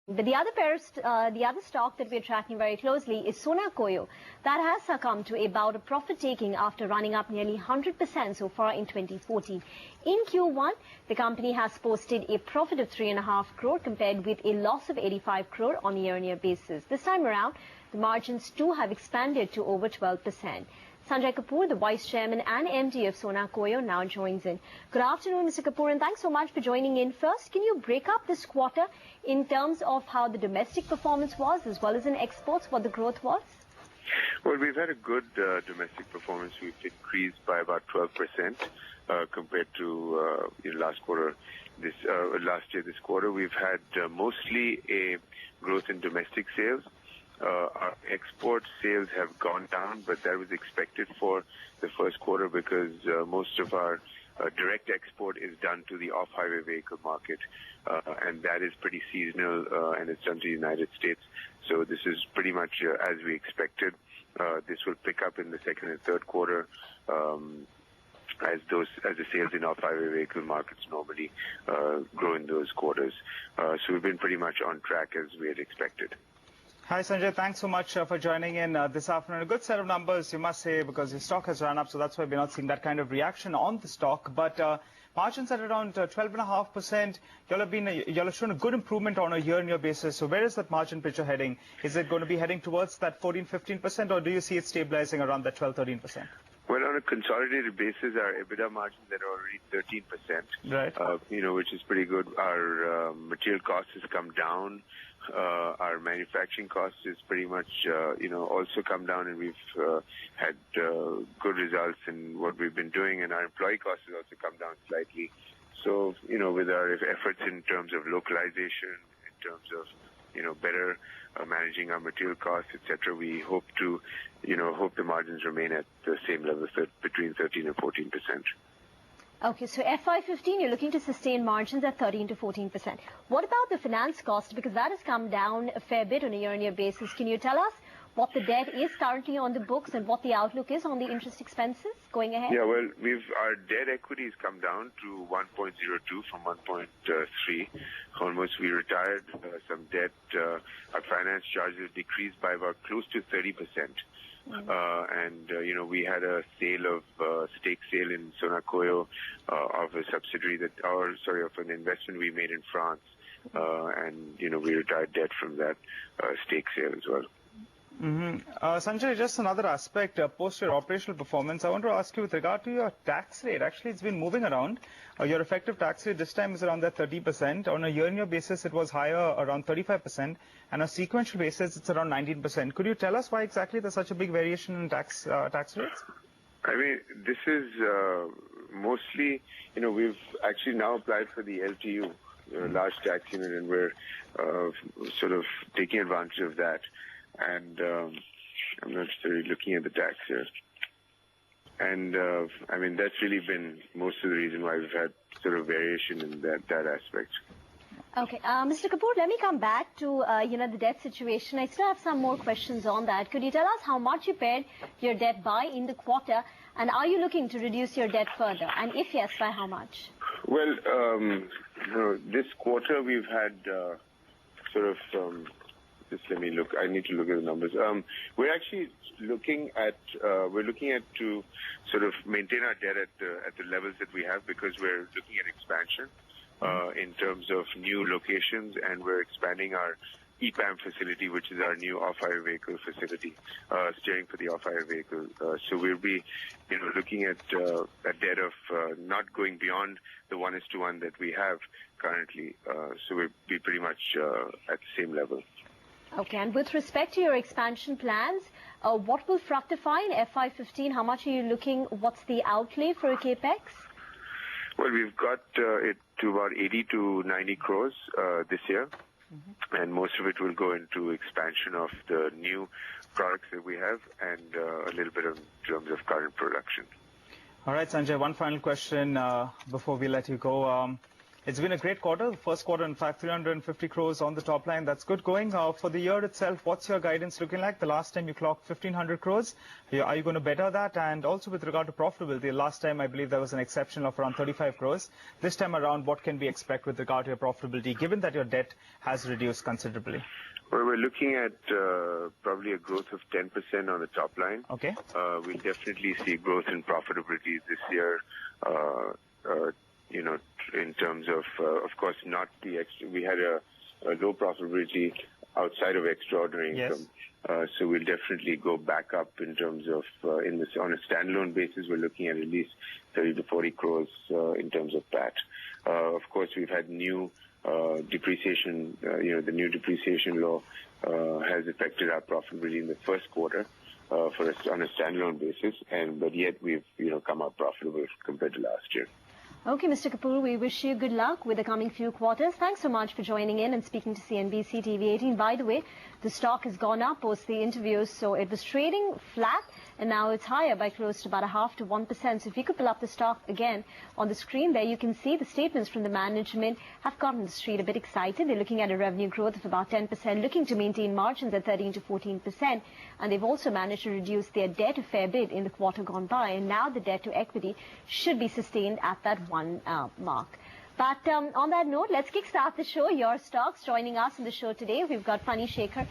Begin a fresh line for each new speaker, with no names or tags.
But the other stock that we're tracking very closely is SonaKoyo. That has succumbed to a bout of profit taking after running up nearly 100% so far in 2014. In Q1, the company has posted a profit of 3.5 crore compared with a loss of 85 crore on a year-on-year basis. This time around, the margins too have expanded to over 12%. Sanjay Kapoor, the Vice Chairman and MD of SonaKoyo, now joins in. Good afternoon, Mr. Kapoor, and thanks so much for joining in. First, can you break up this quarter in terms of how the domestic performance was as well as in exports, what the growth was?
Well, we've had a good domestic performance. We've increased by about 12% compared to last year. This quarter, we've had mostly a growth in domestic sales. Our export sales have gone down, but that was expected for the first quarter because most of our direct export is done to the off-highway vehicle market, and that is pretty seasonal, and it's done to the United States. So this is pretty much as we expected. This will pick up in the second and third quarter as the sales in off-highway vehicle markets normally grow in those quarters. So we've been pretty much on track as we had expected.
Hi Sanjay, thanks so much for joining in this afternoon. A good set of numbers, you must say, because your stock has run up, so that's why we're not seeing that kind of reaction on the stock. But margins at around 12.5%. Y'all have shown a good improvement on a year-on-year basis. So where is that margin picture heading? Is it going to be heading towards that 14-15%, or do you see it stabilizing around that 12-13%?
Well, on a consolidated basis, our EBITDA margins are already 13%,
right?
Which is pretty good. Our material cost has come down. Our manufacturing cost is pretty much, also come down, and we've had good results in what we've been doing, and our employee cost has also come down slightly. So, with our efforts in terms of localization, in terms of, better managing our material costs, etc., we hope the margins remain at the same level, between 13 and 14%.
Okay, so FY15, you're looking to sustain margins at 13 to 14%. What about the finance cost? Because that has come down a fair bit on a year-on-year basis. Can you tell us what the debt is currently on the books and what the outlook is on the interest expenses going ahead?
Yeah, well, our debt equity has come down to 1.02 from 1.3. Almost, we retired some debt. Our finance charges decreased by about close to 30%. We had a stake sale in SonaKoyo of a subsidiary of an investment we made in France. We retired debt from that stake sale as well.
Sanjay, just another aspect, post your operational performance, I want to ask you with regard to your tax rate. Actually, it's been moving around. Your effective tax rate this time is around that 30%. On a year-on-year basis, it was higher, around 35%. And on a sequential basis, it's around 19%. Could you tell us why exactly there's such a big variation in tax rates?
I mean, this is mostly, we've actually now applied for the LTU, large tax unit, and we're sort of taking advantage of that. And I'm not necessarily looking at the tax here. And, that's really been most of the reason why we've had sort of variation in that aspect.
Okay. Mr. Kapoor, let me come back to, the debt situation. I still have some more questions on that. Could you tell us how much you paid your debt by in the quarter, and are you looking to reduce your debt further? And if yes, by how much?
Well, this quarter we've had just let me look. I need to look at the numbers. We're actually looking at to sort of maintain our debt at the levels that we have, because we're looking at expansion in terms of new locations, and we're expanding our EPAM facility, which is our new off-highway vehicle facility, steering for the off-highway vehicle. So we'll be, looking at a debt of not going beyond the 1:1 that we have currently. So we'll be pretty much at the same level.
Okay, and with respect to your expansion plans, what will fructify in FY15? How much are you looking? What's the outlay for a capex?
Well, we've got it to about 80 to 90 crores this year, and most of it will go into expansion of the new products that we have, and a little bit in terms of current production.
All right, Sanjay, one final question before we let you go. It's been a great quarter. The first quarter, in fact, 350 crores on the top line. That's good going. For the year itself, what's your guidance looking like? The last time you clocked 1,500 crores. Are you going to better that? And also with regard to profitability, last time I believe there was an exception of around 35 crores. This time around, what can we expect with regard to your profitability, given that your debt has reduced considerably?
Well, we're looking at probably a growth of 10% on the top line.
Okay.
We'll definitely see growth in profitability this year. In terms of course, not the extra. We had a low profitability outside of extraordinary income. So we'll definitely go back up in terms of on a standalone basis. We're looking at least 30 to 40 crores in terms of that. Of course, we've had new depreciation. The new depreciation law has affected our profitability in the first quarter for us on a standalone basis, but yet we've come out profitable compared to last year.
Okay, Mr. Kapoor, we wish you good luck with the coming few quarters. Thanks so much for joining in and speaking to CNBCTV18. By the way, the stock has gone up post the interviews, so it was trading flat, and now it's higher by close to about 0.5 to 1%. So if you could pull up the stock again on the screen there, you can see the statements from the management have gotten the street a bit excited. They're looking at a revenue growth of about 10%, looking to maintain margins at 13 to 14%, and they've also managed to reduce their debt a fair bit in the quarter gone by, and now the debt to equity should be sustained at that 1 mark. But on that note, let's kickstart the show. YourStocks joining us on the show today. We've got Funny Shaker